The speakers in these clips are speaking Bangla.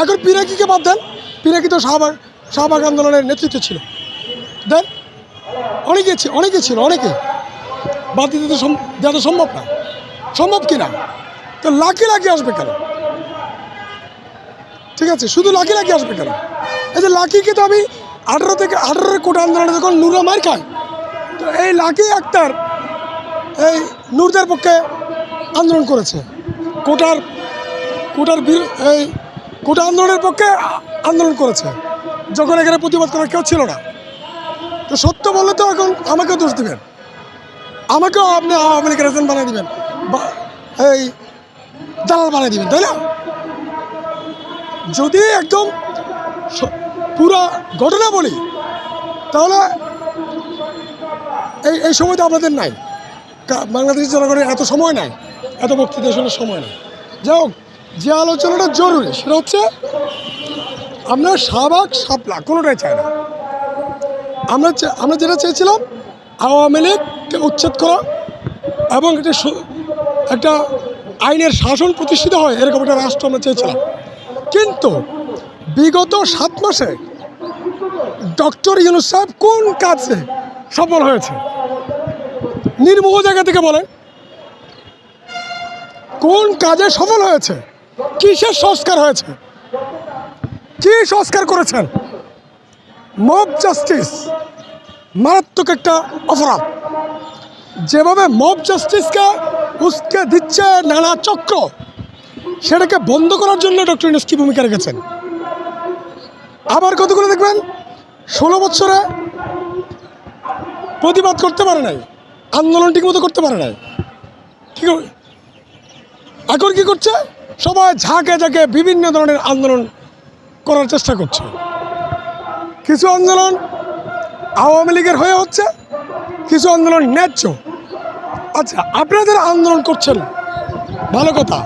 এখন পিনাকিকে বাদ দেন, পিনাকি তো শাহবাগ আন্দোলনের নেতৃত্ব ছিল, দেন অনেকে ছিল, অনেকে বাদ দিতে তো দেওয়া তো সম্ভব না, সম্ভব কি না? তো লাকি আসবে কেন? ঠিক আছে, শুধু লাকি আসবে কেন? এই যে লাকিকে তো আমি 18 কোটা আন্দোলনে যখন নুরা মার খায়, তো এই লাকি আক্তার এই নূরদের পক্ষে আন্দোলন করেছে, কোটার এই কোটা আন্দোলনের পক্ষে আন্দোলন করেছে, যখন এখানে প্রতিবাদ করার কেউ ছিল না। তো সত্য বললে তো এখন আমাকেও দোষ দেবেন, আমাকেও আপনি আওয়ামী লীগের এজেন্ট বানিয়ে দিবেন, এই দালাল বানিয়ে দিবেন, তাই না? যদি একদম পুরা ঘটনা বলি, তাহলে এই সময় তো আপনাদের নাই, বাংলাদেশের জনগণের এত সময় নাই, এত বক্তৃতা শোনার সময় নাই। যাই হোক, যে আলোচনাটা জরুরি সেটা হচ্ছে আমরা শাহবাগ শাপলা কোনোটাই চাই না। আমরা যেটা চেয়েছিলাম আওয়ামী লীগকে উচ্ছেদ করা এবং একটা আইনের শাসন প্রতিষ্ঠিত হয়, এরকম একটা রাষ্ট্র আমরা চেয়েছিলাম। কিন্তু বিগত 7 মাসে ডক্টর ইউনূস সাহেব কোন কাজে সফল হয়েছে? নির্মোহ জায়গা থেকে বলেন, কোন কাজে সফল হয়েছে? কিসের সংস্কার হয়েছে? কি সংস্কার করেছেন? মব জাস্টিস মারাত্মক একটা অপরাধ। যেভাবে মব জাস্টিসকে উস্কে দিচ্ছে নানা চক্র, সেটাকে বন্ধ করার জন্য ডক্টর ইউনূস কি ভূমিকা রেখেছেন? আবার কতগুলো দেখবেন 16 বছরে প্রতিবাদ করতে পারে নাই, আন্দোলন ঠিকমতো করতে পারে নাই, ঠিক। এখন কি করছে? সবাই ঝাঁকে বিভিন্ন ধরনের আন্দোলন করার চেষ্টা করছে। কিছু আন্দোলন আওয়ামী লীগের হয়ে হচ্ছে, কিছু আন্দোলন ন্যায্য। আচ্ছা, আপনারা যারা আন্দোলন করছেন ভালো কথা,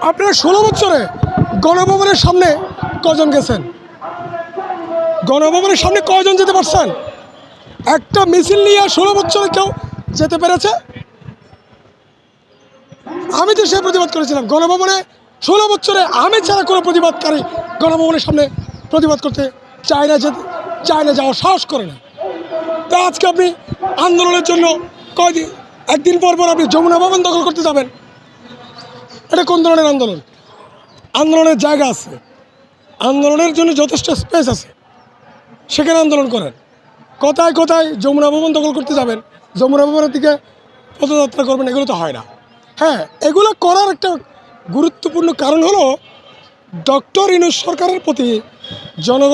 আপনারা 16 বছরে গণভবনের সামনে কজন গেছেন? গণভবনের সামনে কয়জন যেতে পারছেন? একটা মিছিল নিয়ে 16 বছরে কেউ যেতে পেরেছে? আমি তো সে প্রতিবাদ করেছিলাম গণভবনে। 16 বছরে আমি ছাড়া কোনো প্রতিবাদকারী গণভবনের সামনে প্রতিবাদ করতে চায় না, যাওয়ার সাহস করে না। তা আজকে আপনি আন্দোলনের জন্য একদিন পর আপনি যমুনা ভবন দখল করতে যাবেন? এটা কোন ধরনের আন্দোলন? আন্দোলনের জায়গা আছে, আন্দোলনের জন্য যথেষ্ট স্পেস আছে, সেখানে আন্দোলন করেন। কোথায় যমুনা ভবন দখল করতে যাবেন, যমুনা ভবনের দিকে পদযাত্রা করবেন, এগুলো তো হয় না। হ্যাঁ, এগুলো করার একটা গুরুত্বপূর্ণ কারণ হলো ডক্টর ইউনূস সরকারের প্রতি জনগণের